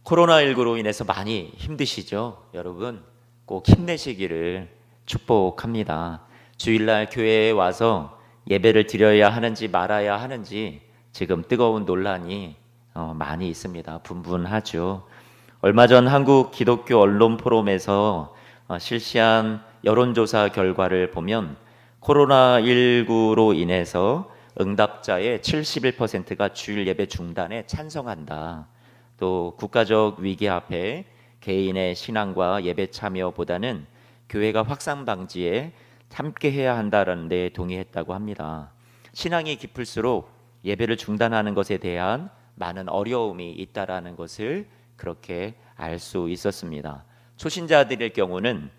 코로나19로 인해서 많이 힘드시죠? 여러분 꼭 힘내시기를 축복합니다. 주일날 교회에 와서 예배를 드려야 하는지 말아야 하는지 지금 뜨거운 논란이 많이 있습니다. 분분하죠. 얼마 전 한국 기독교 언론 포럼에서 실시한 여론조사 결과를 보면 코로나19로 인해서 응답자의 71%가 주일 예배 중단에 찬성한다. 또 국가적 위기 앞에 개인의 신앙과 예배 참여보다는 교회가 확산 방지에 함께 해야 한다는 데 동의했다고 합니다. 신앙이 깊을수록 예배를 중단하는 것에 대한 많은 어려움이 있다라는 것을 그렇게 알 수 있었습니다. 초신자들의 경우는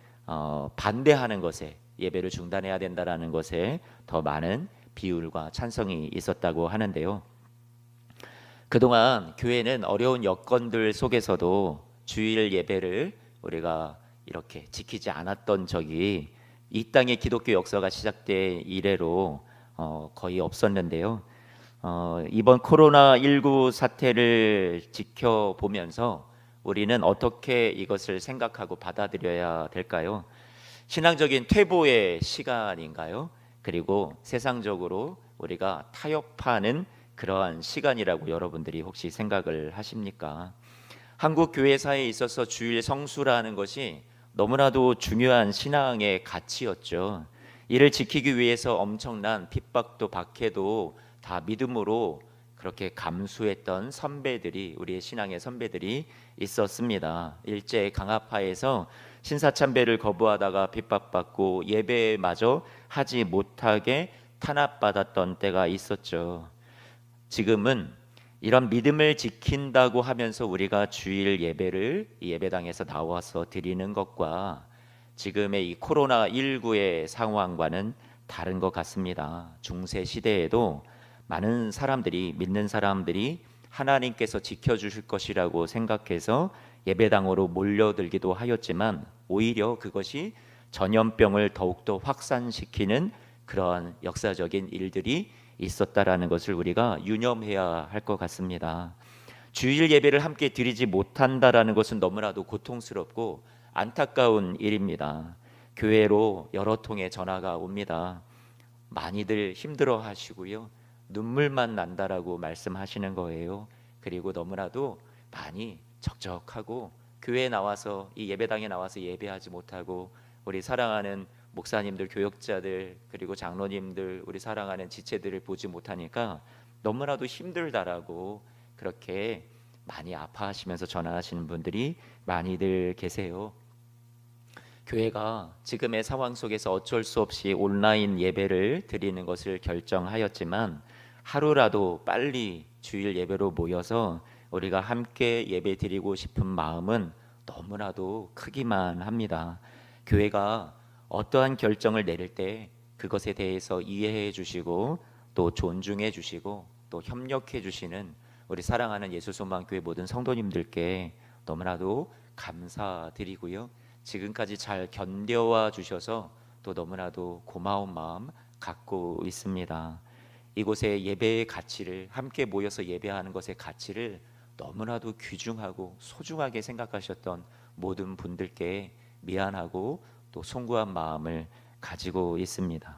반대하는 것에, 예배를 중단해야 된다라는 것에 더 많은 비율과 찬성이 있었다고 하는데요. 그동안 교회는 어려운 여건들 속에서도 주일 예배를 우리가 이렇게 지키지 않았던 적이 이 땅의 기독교 역사가 시작된 이래로 거의 없었는데요. 이번 코로나19 사태를 지켜보면서 우리는 어떻게 이것을 생각하고 받아들여야 될까요? 신앙적인 퇴보의 시간인가요? 그리고 세상적으로 우리가 타협하는 그러한 시간이라고 여러분들이 혹시 생각을 하십니까? 한국 교회사에 있어서 주일 성수라는 것이 너무나도 중요한 신앙의 가치였죠. 이를 지키기 위해서 엄청난 핍박도 박해도 다 믿음으로 그렇게 감수했던 선배들이, 우리의 신앙의 선배들이 있었습니다. 일제 강압하에서 신사참배를 거부하다가 핍박받고 예배마저 하지 못하게 탄압받았던 때가 있었죠. 지금은 이런 믿음을 지킨다고 하면서 우리가 주일 예배를 이 예배당에서 나와서 드리는 것과 지금의 이 코로나19의 상황과는 다른 것 같습니다. 중세 시대에도 많은 사람들이, 믿는 사람들이 하나님께서 지켜주실 것이라고 생각해서 예배당으로 몰려들기도 하였지만 오히려 그것이 전염병을 더욱더 확산시키는 그러한 역사적인 일들이 있었다라는 것을 우리가 유념해야 할 것 같습니다. 주일 예배를 함께 드리지 못한다라는 것은 너무나도 고통스럽고 안타까운 일입니다. 교회로 여러 통의 전화가 옵니다. 많이들 힘들어 하시고요. 눈물만 난다라고 말씀하시는 거예요. 그리고 너무나도 많이 적적하고 교회에 나와서, 이 예배당에 나와서 예배하지 못하고 우리 사랑하는 목사님들, 교역자들, 그리고 장로님들, 우리 사랑하는 지체들을 보지 못하니까 너무나도 힘들다라고 그렇게 많이 아파하시면서 전화하시는 분들이 많이들 계세요. 교회가 지금의 상황 속에서 어쩔 수 없이 온라인 예배를 드리는 것을 결정하였지만 하루라도 빨리 주일 예배로 모여서 우리가 함께 예배 드리고 싶은 마음은 너무나도 크기만 합니다. 교회가 어떠한 결정을 내릴 때 그것에 대해서 이해해 주시고 또 존중해 주시고 또 협력해 주시는 우리 사랑하는 예수소망교회 모든 성도님들께 너무나도 감사드리고요. 지금까지 잘 견뎌와 주셔서 또 너무나도 고마운 마음 갖고 있습니다. 이곳의 예배의 가치를, 함께 모여서 예배하는 것의 가치를 너무나도 귀중하고 소중하게 생각하셨던 모든 분들께 미안하고 또 송구한 마음을 가지고 있습니다.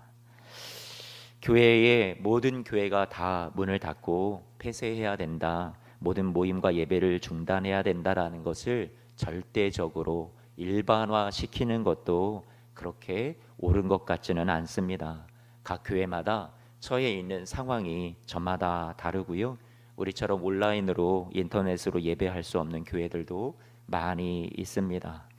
교회의 모든 교회가 다 문을 닫고 폐쇄해야 된다, 모든 모임과 예배를 중단해야 된다라는 것을 절대적으로 일반화시키는 것도 그렇게 옳은 것 같지는 않습니다. 각 교회마다 처해 있는 상황이 저마다 다르고요. 우리처럼 온라인으로, 인터넷으로 예배할 수 없는 교회들도 많이 있습니다.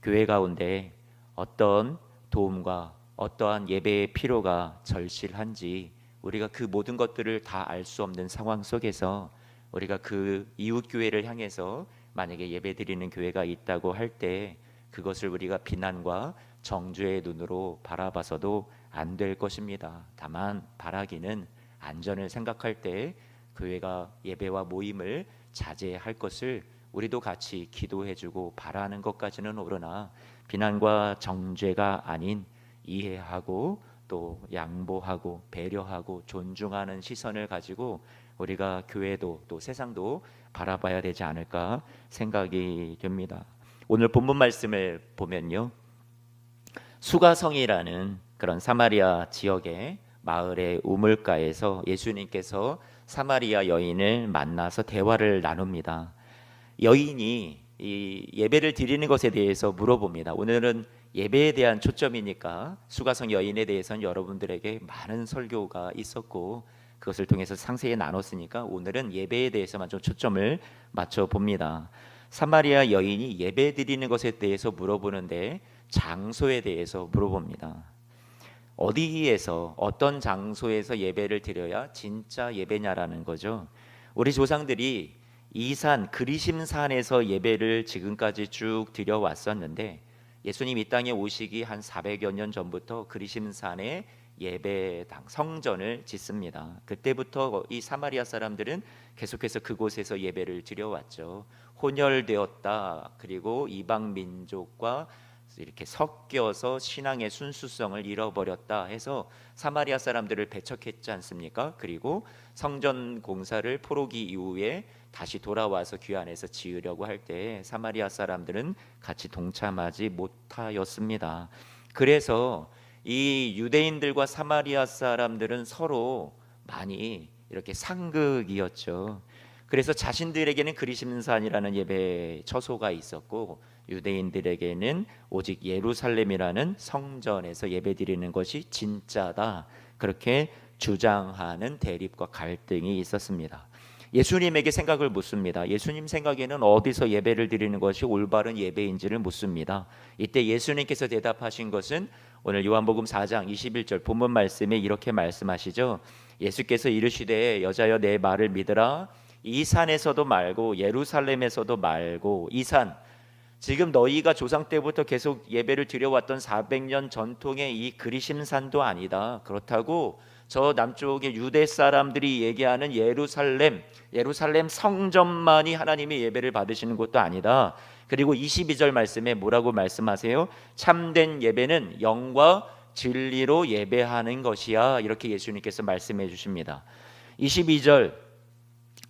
교회 가운데 어떤 도움과 어떠한 예배의 필요가 절실한지 우리가 그 모든 것들을 다 알 수 없는 상황 속에서 우리가 그 이웃 교회를 향해서 만약에 예배드리는 교회가 있다고 할 때 그것을 우리가 비난과 정죄의 눈으로 바라봐서도 안 될 것입니다. 다만 바라기는 안전을 생각할 때 교회가 예배와 모임을 자제할 것을 우리도 같이 기도해주고 바라는 것까지는 옳으나 비난과 정죄가 아닌 이해하고 또 양보하고 배려하고 존중하는 시선을 가지고 우리가 교회도 또 세상도 바라봐야 되지 않을까 생각이 됩니다. 오늘 본문 말씀을 보면요, 수가성이라는 그런 사마리아 지역의 마을의 우물가에서 예수님께서 사마리아 여인을 만나서 대화를 나눕니다. 여인이 이 예배를 드리는 것에 대해서 물어봅니다. 오늘은 예배에 대한 초점이니까 수가성 여인에 대해서는 여러분들에게 많은 설교가 있었고 그것을 통해서 상세히 나눴으니까 오늘은 예배에 대해서만 좀 초점을 맞춰 봅니다. 사마리아 여인이 예배 드리는 것에 대해서 물어보는데 장소에 대해서 물어봅니다. 어디에서 어떤 장소에서 예배를 드려야 진짜 예배냐라는 거죠. 우리 조상들이 이 산 그리심산에서 예배를 지금까지 쭉 드려왔었는데 예수님 이 땅에 오시기 한 400여 년 전부터 그리심산에 예배당 성전을 짓습니다. 그때부터 이 사마리아 사람들은 계속해서 그곳에서 예배를 드려왔죠. 혼혈되었다, 그리고 이방 민족과 이렇게 섞여서 신앙의 순수성을 잃어버렸다 해서 사마리아 사람들을 배척했지 않습니까? 그리고 성전 공사를 포로기 이후에 다시 돌아와서 귀환해서 지으려고 할 때 사마리아 사람들은 같이 동참하지 못하였습니다. 그래서 이 유대인들과 사마리아 사람들은 서로 많이 이렇게 상극이었죠. 그래서 자신들에게는 그리심산이라는 예배 처소가 있었고 유대인들에게는 오직 예루살렘이라는 성전에서 예배드리는 것이 진짜다, 그렇게 주장하는 대립과 갈등이 있었습니다. 예수님에게 생각을 묻습니다. 예수님 생각에는 어디서 예배를 드리는 것이 올바른 예배인지를 묻습니다. 이때 예수님께서 대답하신 것은 오늘 요한복음 4장 21절 본문 말씀에 이렇게 말씀하시죠. 예수께서 이르시되 여자여 내 말을 믿으라. 이 산에서도 말고 예루살렘에서도 말고, 이 산, 지금 너희가 조상 때부터 계속 예배를 드려왔던 400년 전통의 이 그리심산도 아니다. 그렇다고 저 남쪽의 유대 사람들이 얘기하는 예루살렘 성전만이 하나님의 예배를 받으시는 곳도 아니다. 그리고 22절 말씀에 뭐라고 말씀하세요? 참된 예배는 영과 진리로 예배하는 것이야, 이렇게 예수님께서 말씀해 주십니다. 22절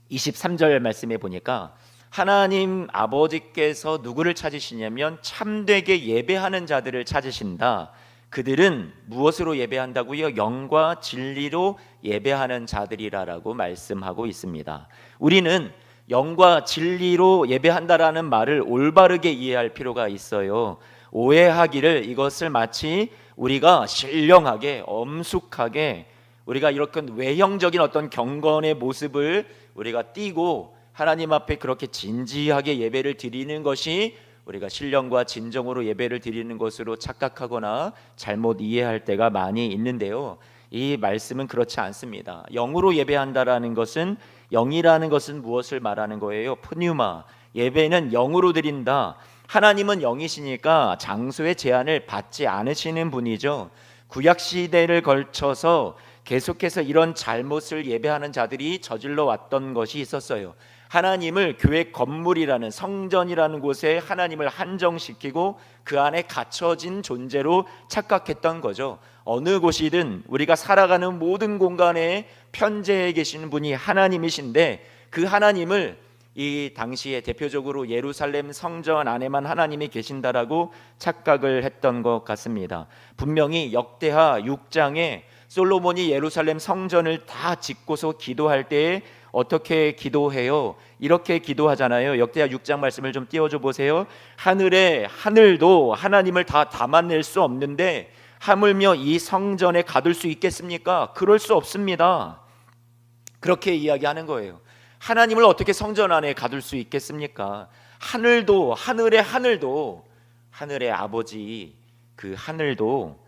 23절 말씀에 보니까 하나님 아버지께서 누구를 찾으시냐면 참되게 예배하는 자들을 찾으신다. 그들은 무엇으로 예배한다고요? 영과 진리로 예배하는 자들이라고 말씀하고 있습니다. 우리는 영과 진리로 예배한다라는 말을 올바르게 이해할 필요가 있어요. 오해하기를 이것을 마치 우리가 신령하게 엄숙하게 우리가 이렇게 외형적인 어떤 경건의 모습을 우리가 띠고 하나님 앞에 그렇게 진지하게 예배를 드리는 것이 우리가 신령과 진정으로 예배를 드리는 것으로 착각하거나 잘못 이해할 때가 많이 있는데요, 이 말씀은 그렇지 않습니다. 영으로 예배한다라는 것은, 영이라는 것은 무엇을 말하는 거예요? 푸뉴마, 예배는 영으로 드린다. 하나님은 영이시니까 장소의 제한을 받지 않으시는 분이죠. 구약시대를 걸쳐서 계속해서 이런 잘못을 예배하는 자들이 저질러 왔던 것이 있었어요. 하나님을 교회 건물이라는 성전이라는 곳에 하나님을 한정시키고 그 안에 갇혀진 존재로 착각했던 거죠. 어느 곳이든 우리가 살아가는 모든 공간에 편재해 계시는 분이 하나님이신데 그 하나님을 이 당시에 대표적으로 예루살렘 성전 안에만 하나님이 계신다라고 착각을 했던 것 같습니다. 분명히 역대하 6장에 솔로몬이 예루살렘 성전을 다 짓고서 기도할 때에 어떻게 기도해요? 이렇게 기도하잖아요. 역대하 6장 말씀을 좀 띄워줘 보세요. 하늘의 하늘도 하나님을 다 담아낼 수 없는데 하물며 이 성전에 가둘 수 있겠습니까? 그럴 수 없습니다. 그렇게 이야기하는 거예요. 하나님을 어떻게 성전 안에 가둘 수 있겠습니까? 하늘도, 하늘의 하늘도, 하늘의 아버지 그 하늘도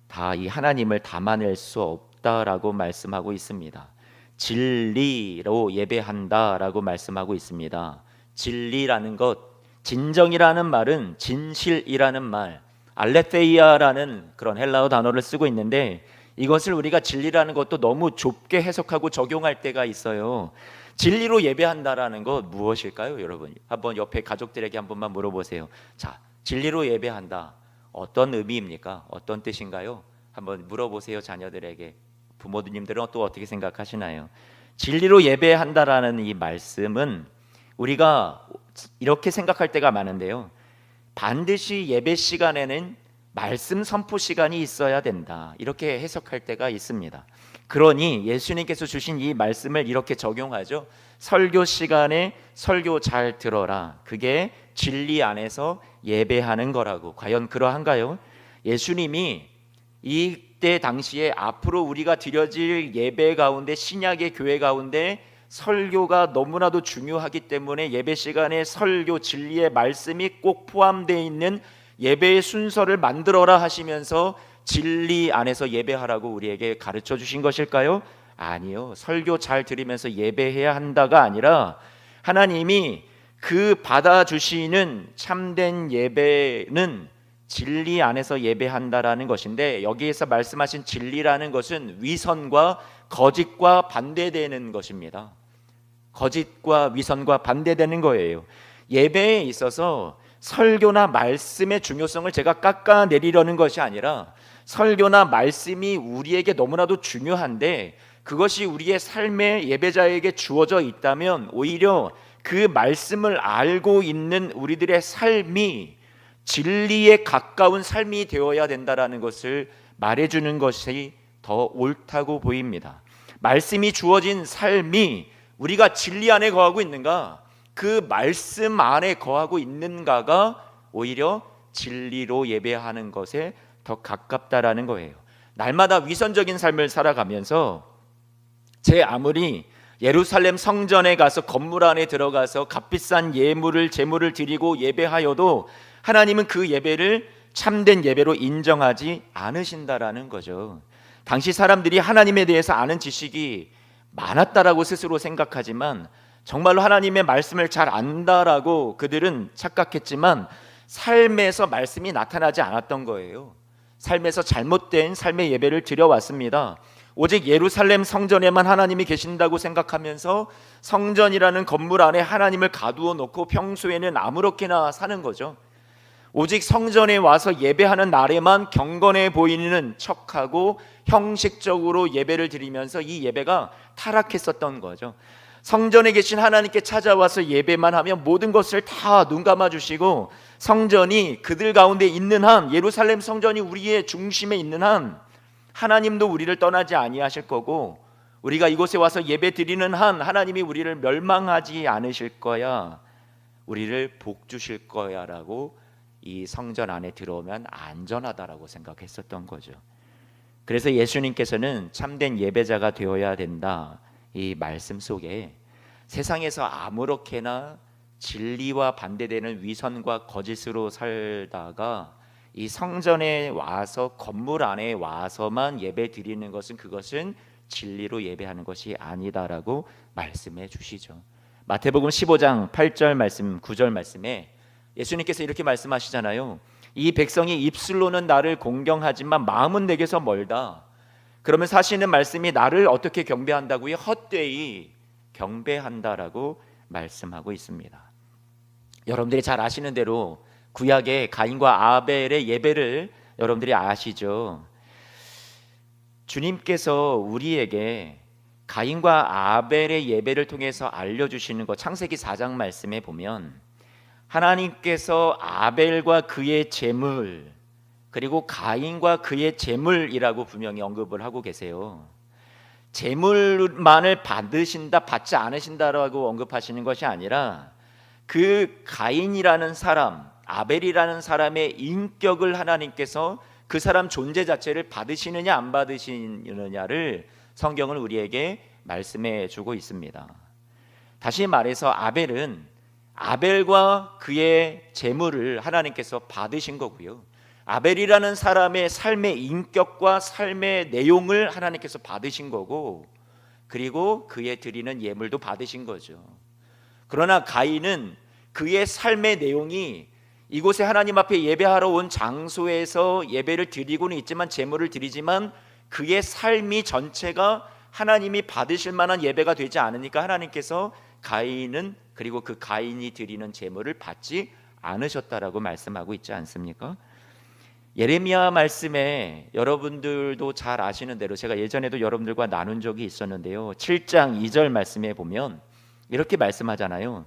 다 이 하나님을 담아낼 수 없다라고 말씀하고 있습니다. 진리로 예배한다라고 말씀하고 있습니다. 진리라는 것, 진정이라는 말은 진실이라는 말, 알레테이아라는 그런 헬라어 단어를 쓰고 있는데 이것을 우리가 진리라는 것도 너무 좁게 해석하고 적용할 때가 있어요. 진리로 예배한다라는 것 무엇일까요, 여러분? 한번 옆에 가족들에게 한 번만 물어보세요. 자, 진리로 예배한다. 어떤 의미입니까? 어떤 뜻인가요? 한번 물어보세요, 자녀들에게. 부모님들은 또 어떻게 생각하시나요? 진리로 예배한다라는 이 말씀은 우리가 이렇게 생각할 때가 많은데요, 반드시 예배 시간에는 말씀 선포 시간이 있어야 된다, 이렇게 해석할 때가 있습니다. 그러니 예수님께서 주신 이 말씀을 이렇게 적용하죠. 설교 시간에 설교 잘 들어라, 그게 진리 안에서 예배하는 거라고. 과연 그러한가요? 예수님이 이때 당시에 앞으로 우리가 드려질 예배 가운데, 신약의 교회 가운데 설교가 너무나도 중요하기 때문에 예배 시간에 설교, 진리의 말씀이 꼭 포함되어 있는 예배의 순서를 만들어라 하시면서 진리 안에서 예배하라고 우리에게 가르쳐 주신 것일까요? 아니요. 설교 잘 들으면서 예배해야 한다가 아니라 하나님이 그 받아주시는 참된 예배는 진리 안에서 예배한다라는 것인데, 여기에서 말씀하신 진리라는 것은 위선과 거짓과 반대되는 것입니다. 거짓과 위선과 반대되는 거예요. 예배에 있어서 설교나 말씀의 중요성을 제가 깎아내리려는 것이 아니라, 설교나 말씀이 우리에게 너무나도 중요한데 그것이 우리의 삶의 예배자에게 주어져 있다면 오히려 그 말씀을 알고 있는 우리들의 삶이 진리에 가까운 삶이 되어야 된다라는 것을 말해주는 것이 더 옳다고 보입니다. 말씀이 주어진 삶이 우리가 진리 안에 거하고 있는가, 그 말씀 안에 거하고 있는가가 오히려 진리로 예배하는 것에 더 가깝다라는 거예요. 날마다 위선적인 삶을 살아가면서 제 아무리 예루살렘 성전에 가서 건물 안에 들어가서 값비싼 제물을 드리고 예배하여도 하나님은 그 예배를 참된 예배로 인정하지 않으신다라는 거죠. 당시 사람들이 하나님에 대해서 아는 지식이 많았다라고 스스로 생각하지만 정말로 하나님의 말씀을 잘 안다라고 그들은 착각했지만 삶에서 말씀이 나타나지 않았던 거예요. 삶에서 잘못된 삶의 예배를 드려왔습니다. 오직 예루살렘 성전에만 하나님이 계신다고 생각하면서 성전이라는 건물 안에 하나님을 가두어 놓고 평소에는 아무렇게나 사는 거죠. 오직 성전에 와서 예배하는 날에만 경건해 보이는 척하고 형식적으로 예배를 드리면서 이 예배가 타락했었던 거죠. 성전에 계신 하나님께 찾아와서 예배만 하면 모든 것을 다 눈 감아 주시고, 성전이 그들 가운데 있는 한, 예루살렘 성전이 우리의 중심에 있는 한 하나님도 우리를 떠나지 아니하실 거고, 우리가 이곳에 와서 예배 드리는 한 하나님이 우리를 멸망하지 않으실 거야, 우리를 복 주실 거야 라고 이 성전 안에 들어오면 안전하다라고 생각했었던 거죠. 그래서 예수님께서는 참된 예배자가 되어야 된다, 이 말씀 속에 세상에서 아무렇게나 진리와 반대되는 위선과 거짓으로 살다가 이 성전에 와서, 건물 안에 와서만 예배 드리는 것은, 그것은 진리로 예배하는 것이 아니다라고 말씀해 주시죠. 마태복음 15장 8절 말씀, 9절 말씀에 예수님께서 이렇게 말씀하시잖아요. 이 백성이 입술로는 나를 공경하지만 마음은 내게서 멀다. 그러면서 하시는 말씀이 나를 어떻게 경배한다고요? 헛되이 경배한다라고 말씀하고 있습니다. 여러분들이 잘 아시는 대로 구약의 가인과 아벨의 예배를 여러분들이 아시죠? 주님께서 우리에게 가인과 아벨의 예배를 통해서 알려주시는 것, 창세기 4장 말씀에 보면 하나님께서 아벨과 그의 제물, 그리고 가인과 그의 제물이라고 분명히 언급을 하고 계세요. 제물만을 받으신다, 받지 않으신다라고 언급하시는 것이 아니라 그 가인이라는 사람, 아벨이라는 사람의 인격을 하나님께서 그 사람 존재 자체를 받으시느냐 안 받으시느냐를 성경은 우리에게 말씀해 주고 있습니다. 다시 말해서 아벨과 그의 제물을 하나님께서 받으신 거고요, 아벨이라는 사람의 삶의 인격과 삶의 내용을 하나님께서 받으신 거고, 그리고 그의 드리는 예물도 받으신 거죠. 그러나 가인은 그의 삶의 내용이 이곳에 하나님 앞에 예배하러 온 장소에서 예배를 드리고는 있지만, 제물을 드리지만 그의 삶이 전체가 하나님이 받으실 만한 예배가 되지 않으니까 하나님께서 가인은, 그리고 그 가인이 드리는 제물을 받지 않으셨다라고 말씀하고 있지 않습니까? 예레미야 말씀에 여러분들도 잘 아시는 대로 제가 예전에도 여러분들과 나눈 적이 있었는데요. 7장 2절 말씀에 보면 이렇게 말씀하잖아요.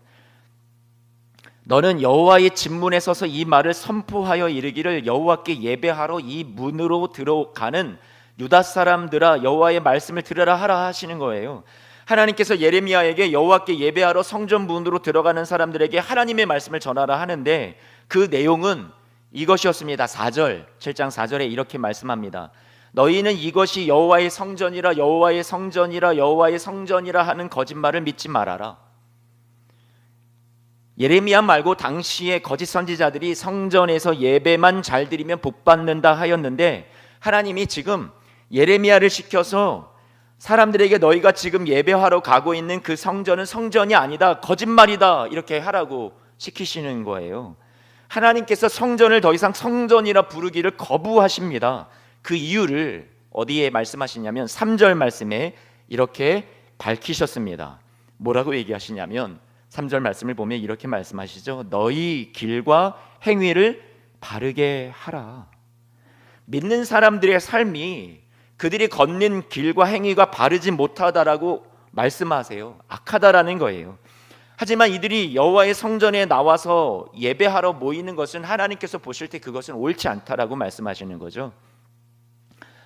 너는 여호와의 진문에 서서 이 말을 선포하여 이르기를 여호와께 예배하러 이 문으로 들어가는 유다 사람들아 여호와의 말씀을 들으라 하라 하시는 거예요. 하나님께서 예레미야에게 여호와께 예배하러 성전 문으로 들어가는 사람들에게 하나님의 말씀을 전하라 하는데 그 내용은 이것이었습니다. 4절, 7장 4절에 이렇게 말씀합니다. 너희는 이것이 여호와의 성전이라 여호와의 성전이라 여호와의 성전이라 하는 거짓말을 믿지 말아라. 예레미야 말고 당시에 거짓 선지자들이 성전에서 예배만 잘 드리면 복 받는다 하였는데 하나님이 지금 예레미야를 시켜서 사람들에게 너희가 지금 예배하러 가고 있는 그 성전은 성전이 아니다, 거짓말이다 이렇게 하라고 시키시는 거예요. 하나님께서 성전을 더 이상 성전이라 부르기를 거부하십니다. 그 이유를 어디에 말씀하시냐면 3절 말씀에 이렇게 밝히셨습니다. 뭐라고 얘기하시냐면 3절 말씀을 보면 이렇게 말씀하시죠. 너희 길과 행위를 바르게 하라. 믿는 사람들의 삶이 그들이 걷는 길과 행위가 바르지 못하다라고 말씀하세요. 악하다라는 거예요. 하지만 이들이 여호와의 성전에 나와서 예배하러 모이는 것은 하나님께서 보실 때 그것은 옳지 않다라고 말씀하시는 거죠.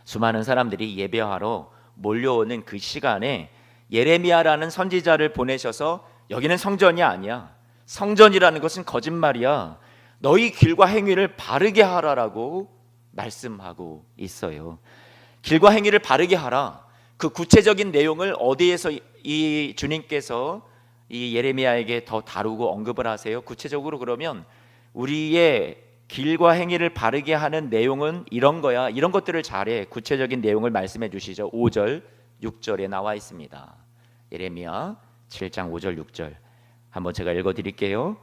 수많은 사람들이 예배하러 몰려오는 그 시간에 예레미야라는 선지자를 보내셔서 여기는 성전이 아니야, 성전이라는 것은 거짓말이야, 너희 길과 행위를 바르게 하라라고 말씀하고 있어요. 길과 행위를 바르게 하라. 그 구체적인 내용을 어디에서 이 주님께서 이 예레미야에게 더 다루고 언급을 하세요? 구체적으로 그러면 우리의 길과 행위를 바르게 하는 내용은 이런 거야, 이런 것들을 잘해. 구체적인 내용을 말씀해 주시죠. 5절 6절에 나와 있습니다. 예레미야 7장 5절 6절 한번 제가 읽어드릴게요.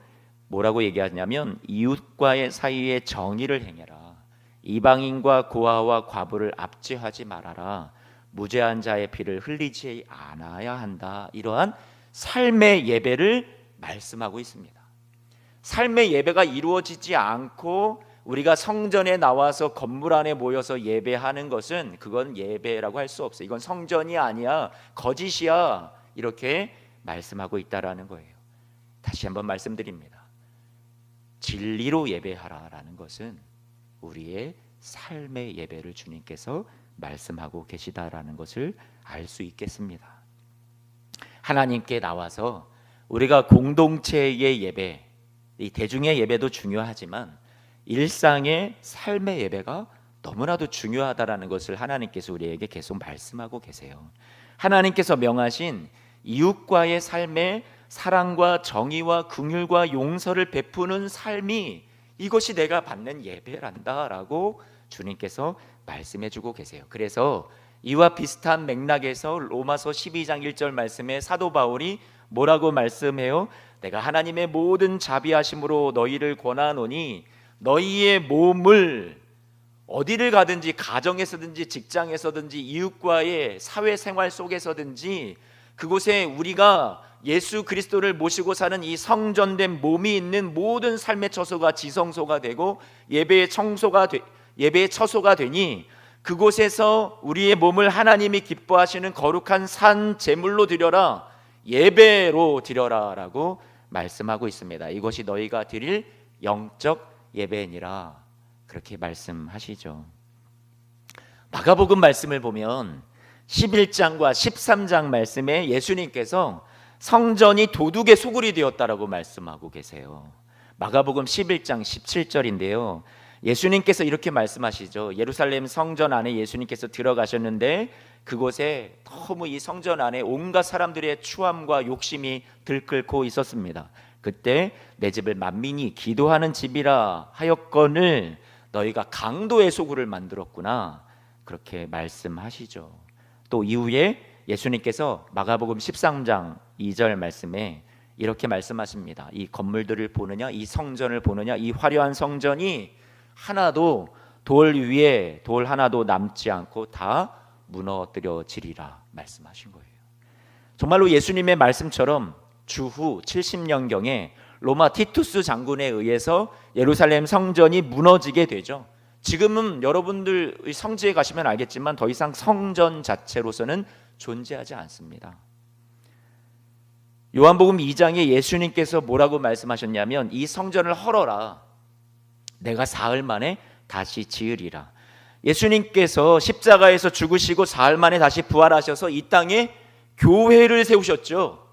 뭐라고 얘기하냐면 이웃과의 사이에 정의를 행해라. 이방인과 고아와 과부를 압제하지 말아라. 무죄한 자의 피를 흘리지 않아야 한다. 이러한 삶의 예배를 말씀하고 있습니다. 삶의 예배가 이루어지지 않고 우리가 성전에 나와서 건물 안에 모여서 예배하는 것은 그건 예배라고 할 수 없어요. 이건 성전이 아니야, 거짓이야, 이렇게 말씀하고 있다라는 거예요. 다시 한번 말씀드립니다. 진리로 예배하라라는 것은 우리의 삶의 예배를 주님께서 말씀하고 계시다라는 것을 알 수 있겠습니다. 하나님께 나와서 우리가 공동체의 예배, 이 대중의 예배도 중요하지만 일상의 삶의 예배가 너무나도 중요하다라는 것을 하나님께서 우리에게 계속 말씀하고 계세요. 하나님께서 명하신 이웃과의 삶의 사랑과 정의와 긍휼과 용서를 베푸는 삶이 이것이 내가 받는 예배란다라고 주님께서 말씀해주고 계세요. 그래서 이와 비슷한 맥락에서 로마서 12장 1절 말씀에 사도 바울이 뭐라고 말씀해요? 내가 하나님의 모든 자비하심으로 너희를 권하노니 너희의 몸을 어디를 가든지 가정에서든지 직장에서든지 이웃과의 사회생활 속에서든지 그곳에 우리가 예수 그리스도를 모시고 사는 이 성전된 몸이 있는 모든 삶의 처소가 지성소가 되고 예배의 처소가 되니 그곳에서 우리의 몸을 하나님이 기뻐하시는 거룩한 산 제물로 드려라, 예배로 드려라 라고 말씀하고 있습니다. 이것이 너희가 드릴 영적 예배니라 그렇게 말씀하시죠. 마가복음 말씀을 보면 11장과 13장 말씀에 예수님께서 성전이 도둑의 소굴이 되었다라고 말씀하고 계세요. 마가복음 11장 17절인데요. 예수님께서 이렇게 말씀하시죠. 예루살렘 성전 안에 예수님께서 들어가셨는데 그곳에 너무 이 성전 안에 온갖 사람들의 추함과 욕심이 들끓고 있었습니다. 그때 내 집을 만민이 기도하는 집이라 하였거늘 너희가 강도의 소굴을 만들었구나 그렇게 말씀하시죠. 또 이후에 예수님께서 마가복음 13장 2절 말씀에 이렇게 말씀하십니다. 이 건물들을 보느냐, 이 성전을 보느냐, 이 화려한 성전이 하나도 돌 위에 돌 하나도 남지 않고 다 무너뜨려지리라 말씀하신 거예요. 정말로 예수님의 말씀처럼 주후 70년경에 로마 티투스 장군에 의해서 예루살렘 성전이 무너지게 되죠. 지금은 여러분들 성지에 가시면 알겠지만 더 이상 성전 자체로서는 존재하지 않습니다. 요한복음 2장에 예수님께서 뭐라고 말씀하셨냐면 이 성전을 헐어라, 내가 사흘 만에 다시 지으리라. 예수님께서 십자가에서 죽으시고 사흘 만에 다시 부활하셔서 이 땅에 교회를 세우셨죠.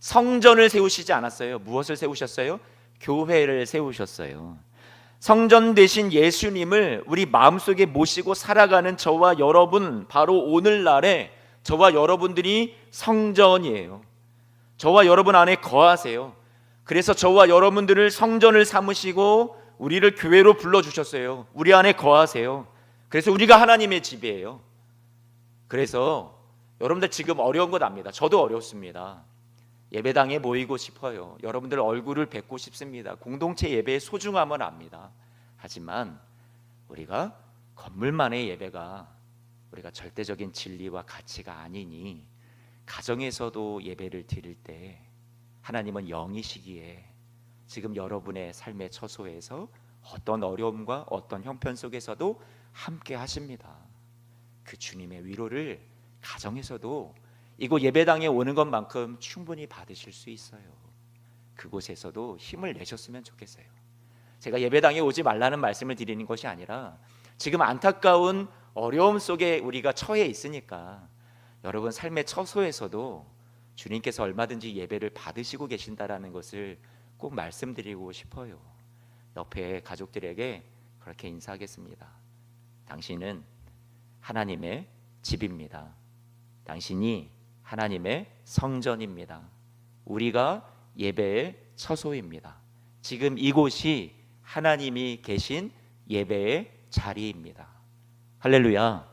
성전을 세우시지 않았어요. 무엇을 세우셨어요? 교회를 세우셨어요. 성전 되신 예수님을 우리 마음속에 모시고 살아가는 저와 여러분, 바로 오늘날에 저와 여러분들이 성전이에요. 저와 여러분 안에 거하세요. 그래서 저와 여러분들을 성전을 삼으시고 우리를 교회로 불러주셨어요. 우리 안에 거하세요. 그래서 우리가 하나님의 집이에요. 그래서 여러분들 지금 어려운 거 압니다. 저도 어렵습니다. 예배당에 모이고 싶어요. 여러분들 얼굴을 뵙고 싶습니다. 공동체 예배의 소중함을 압니다. 하지만 우리가 건물만의 예배가 우리가 절대적인 진리와 가치가 아니니 가정에서도 예배를 드릴 때 하나님은 영이시기에 지금 여러분의 삶의 처소에서 어떤 어려움과 어떤 형편 속에서도 함께 하십니다. 그 주님의 위로를 가정에서도 이곳 예배당에 오는 것만큼 충분히 받으실 수 있어요. 그곳에서도 힘을 내셨으면 좋겠어요. 제가 예배당에 오지 말라는 말씀을 드리는 것이 아니라 지금 안타까운 어려움 속에 우리가 처해 있으니까 여러분 삶의 처소에서도 주님께서 얼마든지 예배를 받으시고 계신다라는 것을 꼭 말씀드리고 싶어요. 옆에 가족들에게 그렇게 인사하겠습니다. 당신은 하나님의 집입니다. 당신이 하나님의 성전입니다. 우리가 예배의 처소입니다. 지금 이곳이 하나님이 계신 예배의 자리입니다. 할렐루야.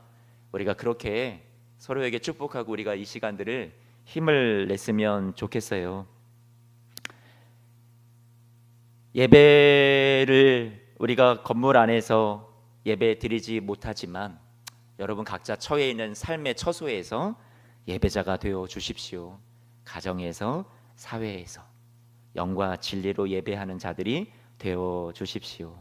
우리가 그렇게 서로에게 축복하고 우리가 이 시간들을 힘을 냈으면 좋겠어요. 예배를 우리가 건물 안에서 예배 드리지 못하지만 여러분 각자 처해 있는 삶의 처소에서 예배자가 되어 주십시오. 가정에서, 사회에서 영과 진리로 예배하는 자들이 되어 주십시오.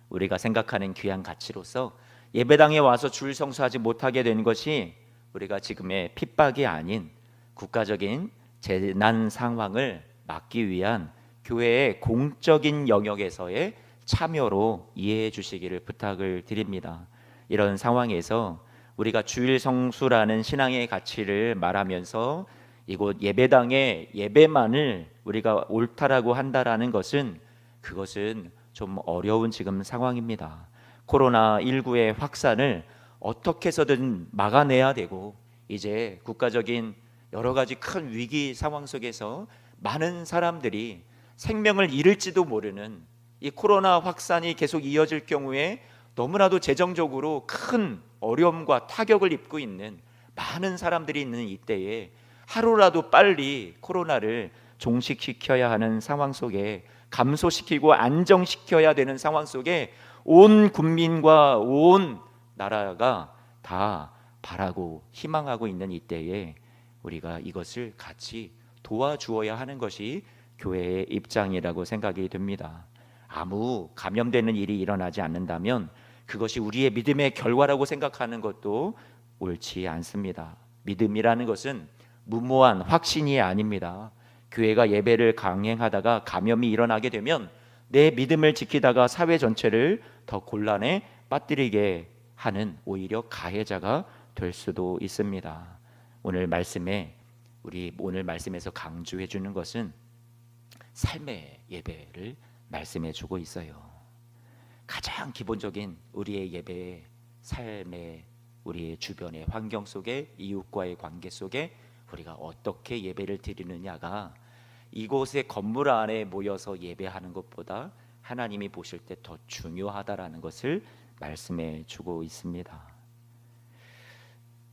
우리가 생각하는 귀한 가치로서 예배당에 와서 줄 성수하지 못하게 된 것이 우리가 지금의 핍박이 아닌 국가적인 재난 상황을 막기 위한 교회의 공적인 영역에서의 참여로 이해해 주시기를 부탁을 드립니다. 이런 상황에서 우리가 주일 성수라는 신앙의 가치를 말하면서 이곳 예배당의 예배만을 우리가 옳다라고 한다라는 것은 그것은 좀 어려운 지금 상황입니다. 코로나19의 확산을 어떻게 해서든 막아내야 되고 이제 국가적인 여러 가지 큰 위기 상황 속에서 많은 사람들이 생명을 잃을지도 모르는 이 코로나 확산이 계속 이어질 경우에 너무나도 재정적으로 큰 어려움과 타격을 입고 있는 많은 사람들이 있는 이때에 하루라도 빨리 코로나를 종식시켜야 하는 상황 속에 감소시키고 안정시켜야 되는 상황 속에 온 국민과 온 나라가 다 바라고 희망하고 있는 이때에 우리가 이것을 같이 도와주어야 하는 것이 교회의 입장이라고 생각이 됩니다. 아무 감염되는 일이 일어나지 않는다면 그것이 우리의 믿음의 결과라고 생각하는 것도 옳지 않습니다. 믿음이라는 것은 무모한 확신이 아닙니다. 교회가 예배를 강행하다가 감염이 일어나게 되면 내 믿음을 지키다가 사회 전체를 더 곤란에 빠뜨리게 하는 오히려 가해자가 될 수도 있습니다. 오늘 말씀에서 강조해 주는 것은 삶의 예배를 말씀해 주고 있어요. 가장 기본적인 우리의 예배의 삶의 우리의 주변의 환경 속에 이웃과의 관계 속에 우리가 어떻게 예배를 드리느냐가 이곳의 건물 안에 모여서 예배하는 것보다 하나님이 보실 때 더 중요하다라는 것을 말씀해 주고 있습니다.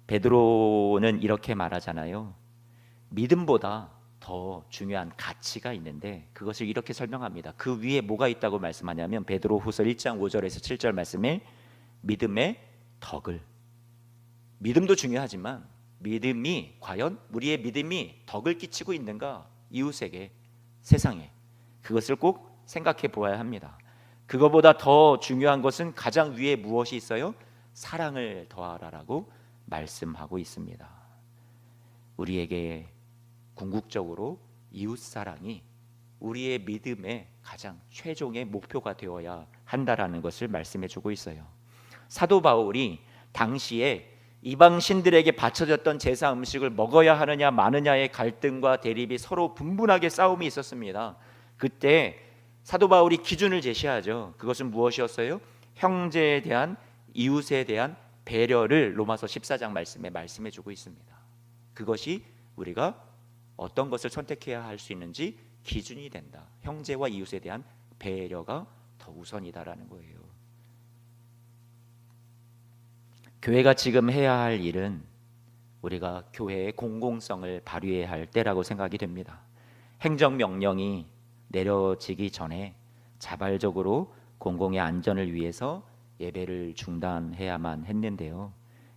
베드로는 이렇게 말하잖아요. 믿음보다 더 중요한 가치가 있는데 그것을 이렇게 설명합니다. 그 위에 뭐가 있다고 말씀하냐면 베드로후서 1장 5절에서 7절 말씀에 믿음의 덕을, 믿음도 중요하지만 믿음이 과연 우리의 믿음이 덕을 끼치고 있는가, 이웃에게, 세상에, 그것을 꼭 생각해 보아야 합니다. 그거보다 더 중요한 것은 가장 위에 무엇이 있어요? 사랑을 더하라라고 말씀하고 있습니다. 우리에게 궁극적으로 이웃 사랑이 우리의 믿음의 가장 최종의 목표가 되어야 한다라는 것을 말씀해 주고 있어요. 사도 바울이 당시에 이방 신들에게 바쳐졌던 제사 음식을 먹어야 하느냐 마느냐의 갈등과 대립이 서로 분분하게 싸움이 있었습니다. 그때 사도 바울이 기준을 제시하죠. 그것은 무엇이었어요? 형제에 대한, 이웃에 대한 배려를 로마서 14장 말씀해 주고 있습니다. 그것이 우리가 어떤 것을 선택해야 할 수 있는지 기준이 된다. 형제와 이웃에 대한 배려가 더 우선이다라는 거예요. 교회가 지금 해야 할 일은 우리가 교회의 공공성을 발휘해야 할 때라고 생각이 됩니다. 행정명령이 내려지기 전에 자발적으로 공공의 안전을 위해서 예배를 중단해야만 했는데요.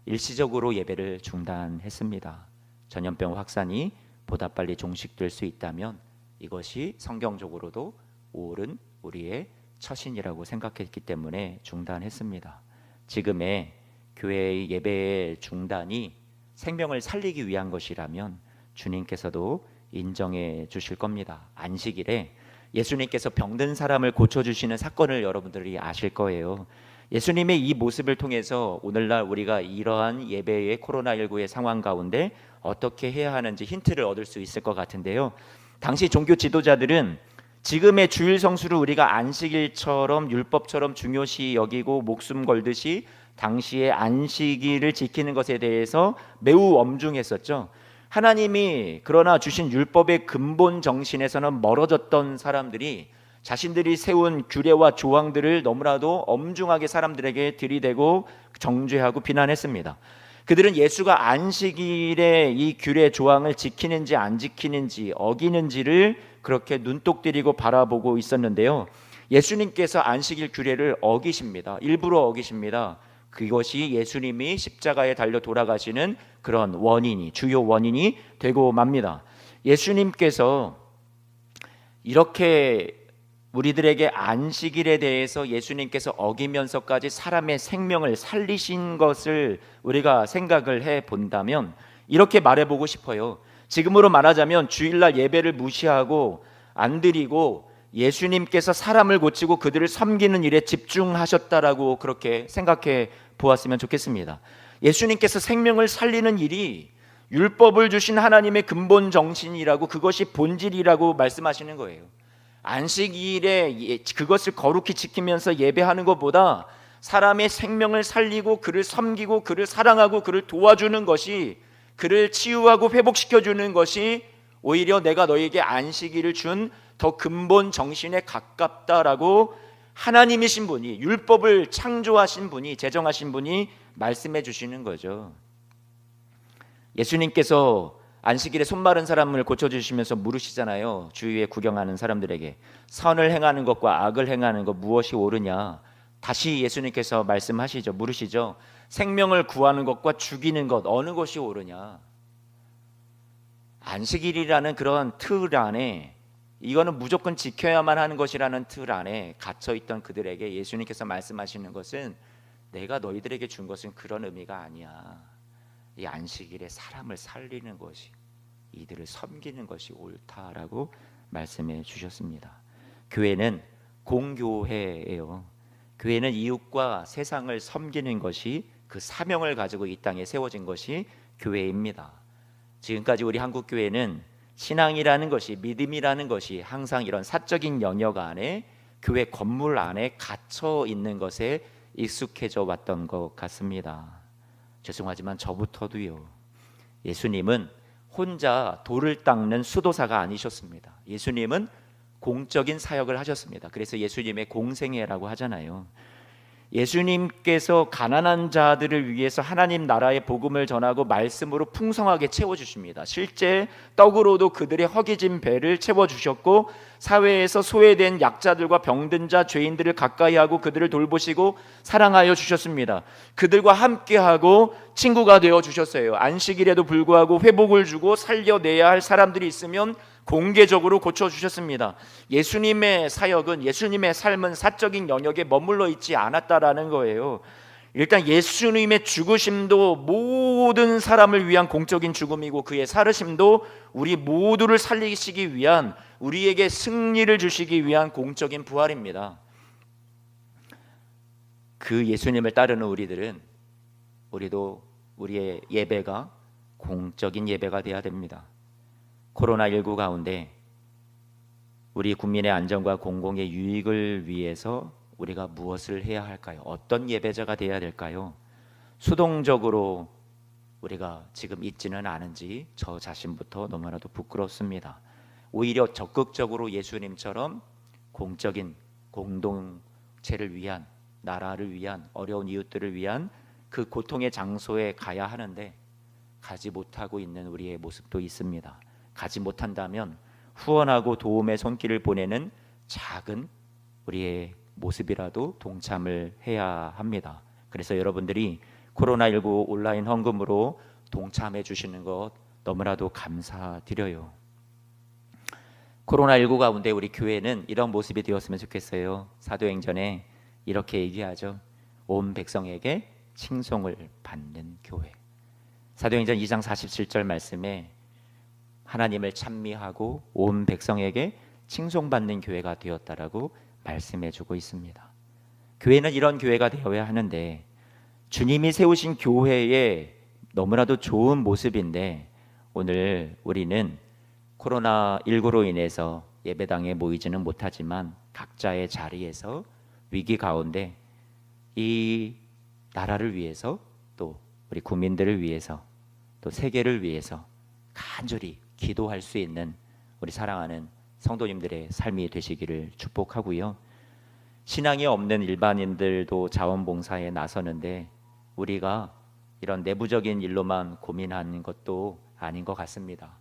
일시적으로 예배를 중단했습니다. 전염병 확산이 보다 빨리 종식될 수 있다면 이것이 성경적으로도 옳은 우리의 처신이라고 생각했기 때문에 중단했습니다. 지금의 교회의 예배의 중단이 생명을 살리기 위한 것이라면 주님께서도 인정해 주실 겁니다. 안식일에 예수님께서 병든 사람을 고쳐주시는 사건을 여러분들이 아실 거예요. 예수님의 이 모습을 통해서 오늘날 우리가 이러한 예배의 코로나19의 상황 가운데 어떻게 해야 하는지 힌트를 얻을 수 있을 것 같은데요. 당시 종교 지도자들은 지금의 주일 성수를 우리가 안식일처럼 율법처럼 중요시 여기고 목숨 걸듯이 당시의 안식일을 지키는 것에 대해서 매우 엄중했었죠. 하나님이 그러나 주신 율법의 근본 정신에서는 멀어졌던 사람들이 자신들이 세운 규례와 조항들을 너무나도 엄중하게 사람들에게 들이대고 정죄하고 비난했습니다. 그들은 예수가 안식일에 이 규례 조항을 지키는지 안 지키는지 어기는지를 그렇게 눈독 들이고 바라보고 있었는데요. 예수님께서 안식일 규례를 어기십니다. 일부러 어기십니다. 그것이 예수님이 십자가에 달려 돌아가시는 그런 원인이, 주요 원인이 되고 맙니다. 예수님께서 이렇게 우리들에게 안식일에 대해서 예수님께서 어기면서까지 사람의 생명을 살리신 것을 우리가 생각을 해 본다면 이렇게 말해보고 싶어요. 지금으로 말하자면 주일날 예배를 무시하고 안 드리고 예수님께서 사람을 고치고 그들을 섬기는 일에 집중하셨다라고 그렇게 생각해 보았으면 좋겠습니다. 예수님께서 생명을 살리는 일이 율법을 주신 하나님의 근본 정신이라고, 그것이 본질이라고 말씀하시는 거예요. 안식일에 그것을 거룩히 지키면서 예배하는 것보다 사람의 생명을 살리고 그를 섬기고 그를 사랑하고 그를 도와주는 것이, 그를 치유하고 회복시켜주는 것이 오히려 내가 너에게 안식일을 준 더 근본 정신에 가깝다라고 하나님이신 분이, 율법을 창조하신 분이, 제정하신 분이 말씀해 주시는 거죠. 예수님께서 안식일에 손 마른 사람을 고쳐주시면서 물으시잖아요. 주위에 구경하는 사람들에게 선을 행하는 것과 악을 행하는 것 무엇이 옳으냐. 다시 예수님께서 말씀하시죠. 물으시죠. 생명을 구하는 것과 죽이는 것 어느 것이 옳으냐. 안식일이라는 그런 틀 안에, 이거는 무조건 지켜야만 하는 것이라는 틀 안에 갇혀있던 그들에게 예수님께서 말씀하시는 것은 내가 너희들에게 준 것은 그런 의미가 아니야. 이 안식일에 사람을 살리는 것이, 이들을 섬기는 것이 옳다라고 말씀해 주셨습니다. 교회는 공교회예요. 교회는 이웃과 세상을 섬기는 것이, 그 사명을 가지고 이 땅에 세워진 것이 교회입니다. 지금까지 우리 한국교회는 신앙이라는 것이, 믿음이라는 것이 항상 이런 사적인 영역 안에, 교회 건물 안에 갇혀 있는 것에 익숙해져 왔던 것 같습니다. 죄송하지만 저부터도요. 예수님은 혼자 돌을 닦는 수도사가 아니셨습니다. 예수님은 공적인 사역을 하셨습니다. 그래서 예수님의 공생애라고 하잖아요. 예수님께서 가난한 자들을 위해서 하나님 나라의 복음을 전하고 말씀으로 풍성하게 채워주십니다. 실제 떡으로도 그들의 허기진 배를 채워주셨고, 사회에서 소외된 약자들과 병든 자, 죄인들을 가까이 하고 그들을 돌보시고 사랑하여 주셨습니다. 그들과 함께하고 친구가 되어 주셨어요. 안식일에도 불구하고 회복을 주고 살려내야 할 사람들이 있으면 공개적으로 고쳐주셨습니다. 예수님의 사역은, 예수님의 삶은 사적인 영역에 머물러 있지 않았다라는 거예요. 일단 예수님의 죽으심도 모든 사람을 위한 공적인 죽음이고, 그의 살으심도 우리 모두를 살리시기 위한, 우리에게 승리를 주시기 위한 공적인 부활입니다. 그 예수님을 따르는 우리도 우리의 예배가 공적인 예배가 되어야 됩니다. 코로나19 가운데 우리 국민의 안전과 공공의 유익을 위해서 우리가 무엇을 해야 할까요? 어떤 예배자가 되어야 될까요? 수동적으로 우리가 지금 있지는 않은지 저 자신부터 너무나도 부끄럽습니다. 오히려 적극적으로 예수님처럼 공적인 공동체를 위한, 나라를 위한, 어려운 이웃들을 위한 그 고통의 장소에 가야 하는데 가지 못하고 있는 우리의 모습도 있습니다. 가지 못한다면 후원하고 도움의 손길을 보내는 작은 우리의 모습이라도 동참을 해야 합니다. 그래서 여러분들이 코로나19 온라인 헌금으로 동참해 주시는 것 너무나도 감사드려요. 코로나19 가운데 우리 교회는 이런 모습이 되었으면 좋겠어요. 사도행전에 이렇게 얘기하죠. 온 백성에게 칭송을 받는 교회. 사도행전 2장 47절 말씀에 하나님을 찬미하고 온 백성에게 칭송받는 교회가 되었다라고 말씀해주고 있습니다. 교회는 이런 교회가 되어야 하는데, 주님이 세우신 교회의 너무나도 좋은 모습인데, 오늘 우리는 코로나19로 인해서 예배당에 모이지는 못하지만 각자의 자리에서 위기 가운데 이 나라를 위해서, 또 우리 국민들을 위해서, 또 세계를 위해서 간절히 기도할 수 있는 우리 사랑하는 성도님들의 삶이 되시기를 축복하고요. 신앙이 없는 일반인들도 자원봉사에 나서는데 우리가 이런 내부적인 일로만 고민하는 것도 아닌 것 같습니다.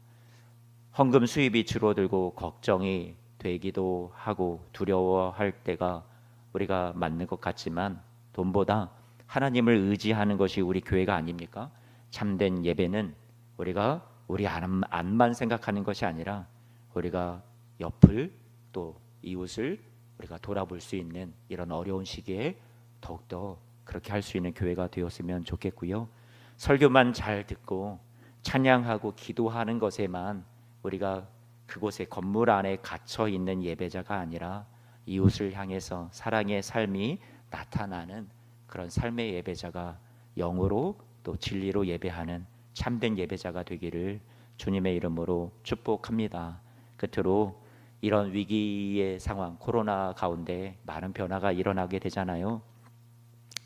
헌금 수입이 줄어들고 걱정이 되기도 하고 두려워할 때가 우리가 맞는 것 같지만, 돈보다 하나님을 의지하는 것이 우리 교회가 아닙니까? 참된 예배는 우리가 우리 안만 생각하는 것이 아니라 우리가 옆을, 또 이웃을 우리가 돌아볼 수 있는 이런 어려운 시기에 더욱더 그렇게 할 수 있는 교회가 되었으면 좋겠고요. 설교만 잘 듣고 찬양하고 기도하는 것에만 우리가 그곳에 건물 안에 갇혀 있는 예배자가 아니라 이웃을 향해서 사랑의 삶이 나타나는 그런 삶의 예배자가, 영으로 또 진리로 예배하는 참된 예배자가 되기를 주님의 이름으로 축복합니다. 끝으로 이런 위기의 상황, 코로나 가운데 많은 변화가 일어나게 되잖아요.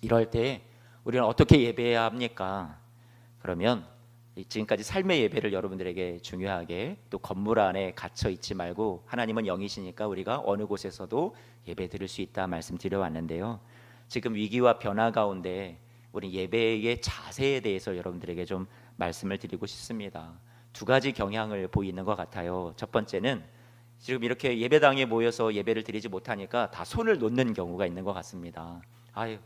이럴 때 우리는 어떻게 예배해야 합니까? 그러면 지금까지 삶의 예배를 여러분들에게 중요하게, 또 건물 안에 갇혀 있지 말고, 하나님은 영이시니까 우리가 어느 곳에서도 예배 드릴 수 있다 말씀드려 왔는데요. 지금 위기와 변화 가운데 우리 예배의 자세에 대해서 여러분들에게 좀 말씀을 드리고 싶습니다. 두 가지 경향을 보이는 것 같아요. 첫 번째는 지금 이렇게 예배당에 모여서 예배를 드리지 못하니까 다 손을 놓는 경우가 있는 것 같습니다. 아유,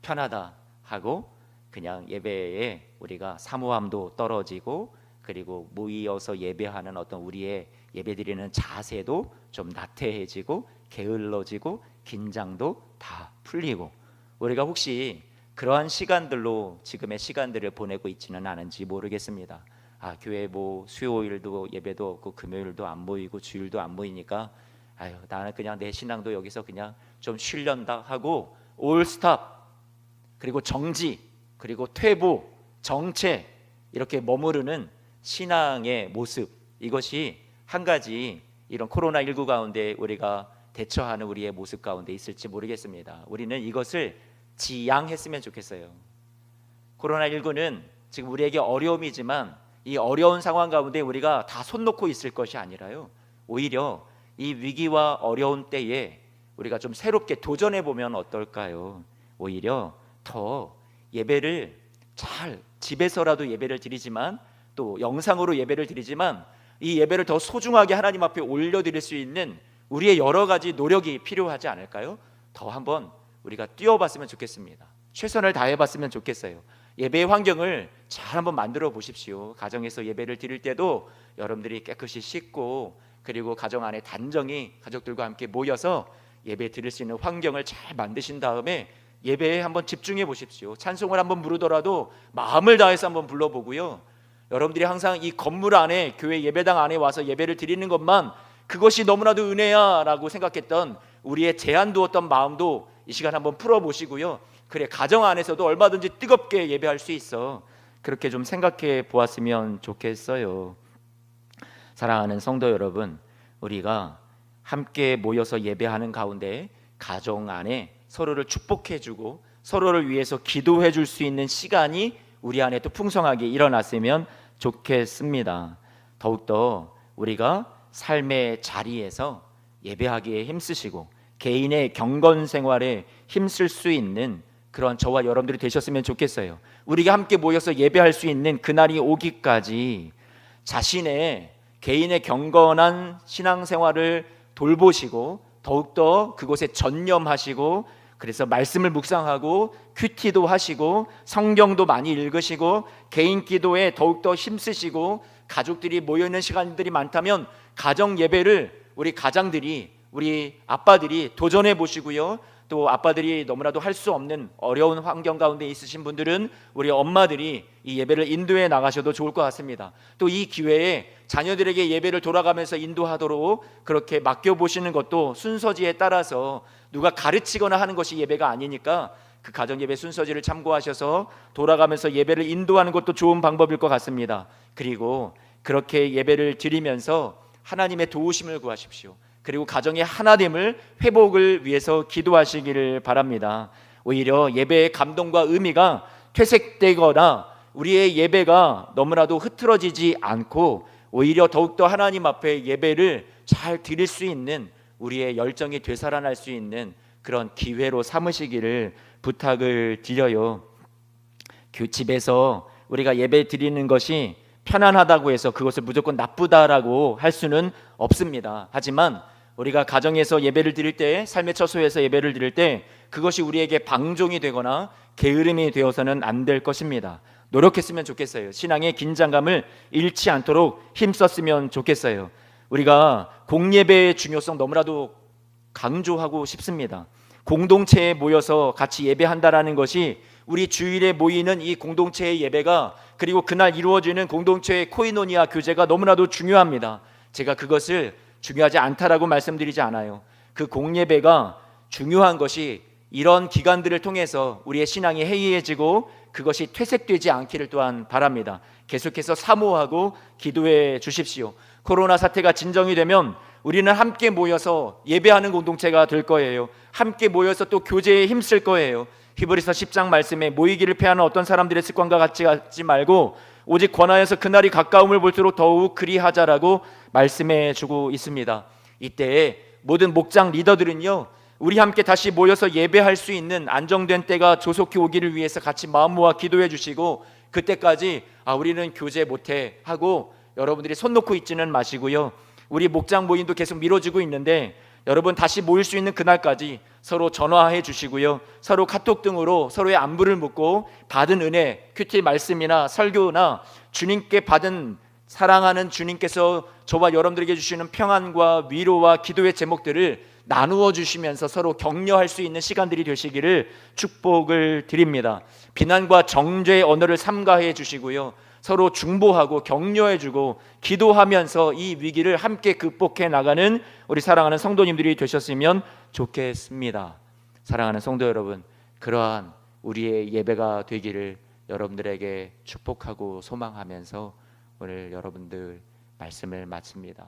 편하다 하고 그냥 예배에 우리가 사모함도 떨어지고, 그리고 모이어서 예배하는 어떤 우리의 예배드리는 자세도 좀 나태해지고 게을러지고 긴장도 다 풀리고, 우리가 혹시 그러한 시간들로 지금의 시간들을 보내고 있지는 않은지 모르겠습니다. 교회 뭐 수요일도 예배도 없고 금요일도 안 모이고 주일도 안 모이니까 나는 그냥 내 신앙도 여기서 그냥 좀 쉬련다 하고 올스탑, 그리고 정지, 그리고 퇴보, 정체, 이렇게 머무르는 신앙의 모습, 이것이 한 가지 이런 코로나19 가운데 우리가 대처하는 우리의 모습 가운데 있을지 모르겠습니다. 우리는 이것을 지양했으면 좋겠어요. 코로나19는 지금 우리에게 어려움이지만 이 어려운 상황 가운데 우리가 다 손 놓고 있을 것이 아니라요, 오히려 이 위기와 어려운 때에 우리가 좀 새롭게 도전해 보면 어떨까요? 오히려 더 예배를 잘, 집에서라도 예배를 드리지만, 또 영상으로 예배를 드리지만, 이 예배를 더 소중하게 하나님 앞에 올려드릴 수 있는 우리의 여러 가지 노력이 필요하지 않을까요? 더 한번 우리가 뛰어봤으면 좋겠습니다. 최선을 다해봤으면 좋겠어요. 예배의 환경을 잘 한번 만들어 보십시오. 가정에서 예배를 드릴 때도 여러분들이 깨끗이 씻고 그리고 가정 안에 단정히 가족들과 함께 모여서 예배 드릴 수 있는 환경을 잘 만드신 다음에 예배에 한번 집중해 보십시오. 찬송을 한번 부르더라도 마음을 다해서 한번 불러보고요. 여러분들이 항상 이 건물 안에, 교회 예배당 안에 와서 예배를 드리는 것만 그것이 너무나도 은혜야 라고 생각했던 우리의 제한 두었던 마음도 이 시간 한번 풀어보시고요. 그래, 가정 안에서도 얼마든지 뜨겁게 예배할 수 있어, 그렇게 좀 생각해 보았으면 좋겠어요. 사랑하는 성도 여러분, 우리가 함께 모여서 예배하는 가운데 가정 안에 서로를 축복해주고 서로를 위해서 기도해 줄 수 있는 시간이 우리 안에 또 풍성하게 일어났으면 좋겠습니다. 더욱더 우리가 삶의 자리에서 예배하기에 힘쓰시고 개인의 경건 생활에 힘쓸 수 있는 그런 저와 여러분들이 되셨으면 좋겠어요. 우리가 함께 모여서 예배할 수 있는 그날이 오기까지 자신의 개인의 경건한 신앙생활을 돌보시고 더욱더 그곳에 전념하시고, 그래서 말씀을 묵상하고 큐티도 하시고 성경도 많이 읽으시고 개인 기도에 더욱더 힘쓰시고, 가족들이 모여있는 시간들이 많다면 가정 예배를 우리 가장들이, 우리 아빠들이 도전해 보시고요. 또 아빠들이 너무나도 할 수 없는 어려운 환경 가운데 있으신 분들은 우리 엄마들이 이 예배를 인도해 나가셔도 좋을 것 같습니다. 또 이 기회에 자녀들에게 예배를 돌아가면서 인도하도록 그렇게 맡겨보시는 것도 순서지에 따라서, 누가 가르치거나 하는 것이 예배가 아니니까 그 가정 예배 순서지를 참고하셔서 돌아가면서 예배를 인도하는 것도 좋은 방법일 것 같습니다. 그리고 그렇게 예배를 드리면서 하나님의 도우심을 구하십시오. 그리고 가정의 하나됨을, 회복을 위해서 기도하시기를 바랍니다. 오히려 예배의 감동과 의미가 퇴색되거나 우리의 예배가 너무나도 흐트러지지 않고 오히려 더욱더 하나님 앞에 예배를 잘 드릴 수 있는, 우리의 열정이 되살아날 수 있는 그런 기회로 삼으시기를 부탁을 드려요. 집에서 우리가 예배 드리는 것이 편안하다고 해서 그것을 무조건 나쁘다라고 할 수는 없습니다. 하지만 우리가 가정에서 예배를 드릴 때, 삶의 처소에서 예배를 드릴 때 그것이 우리에게 방종이 되거나 게으름이 되어서는 안 될 것입니다. 노력했으면 좋겠어요. 신앙의 긴장감을 잃지 않도록 힘썼으면 좋겠어요. 우리가 공예배의 중요성 너무나도 강조하고 싶습니다. 공동체에 모여서 같이 예배한다라는 것이, 우리 주일에 모이는 이 공동체의 예배가, 그리고 그날 이루어지는 공동체의 코이노니아 교제가 너무나도 중요합니다. 제가 그것을 중요하지 않다라고 말씀드리지 않아요. 그 공예배가 중요한 것이 이런 기간들을 통해서 우리의 신앙이 해이해지고 그것이 퇴색되지 않기를 또한 바랍니다. 계속해서 사모하고 기도해 주십시오. 코로나 사태가 진정이 되면 우리는 함께 모여서 예배하는 공동체가 될 거예요. 함께 모여서 또 교제에 힘쓸 거예요. 히브리서 10장 말씀에 모이기를 패하는 어떤 사람들의 습관과 같이 하지 말고 오직 권하여서 그날이 가까움을 볼수록 더욱 그리하자라고 말씀해 주고 있습니다. 이때 모든 목장 리더들은요, 우리 함께 다시 모여서 예배할 수 있는 안정된 때가 조속히 오기를 위해서 같이 마음 모아 기도해 주시고, 그때까지 우리는 교제 못해 하고 여러분들이 손 놓고 있지는 마시고요. 우리 목장 모임도 계속 미뤄지고 있는데 여러분 다시 모일 수 있는 그날까지 서로 전화해 주시고요. 서로 카톡 등으로 서로의 안부를 묻고 받은 은혜, 큐티 말씀이나 설교나 주님께 받은, 사랑하는 주님께서 저와 여러분들에게 주시는 평안과 위로와 기도의 제목들을 나누어 주시면서 서로 격려할 수 있는 시간들이 되시기를 축복을 드립니다. 비난과 정죄의 언어를 삼가해 주시고요. 서로 중보하고 격려해주고 기도하면서 이 위기를 함께 극복해 나가는 우리 사랑하는 성도님들이 되셨으면 좋겠습니다. 사랑하는 성도 여러분, 그러한 우리의 예배가 되기를 여러분들에게 축복하고 소망하면서 오늘 여러분들 말씀을 마칩니다.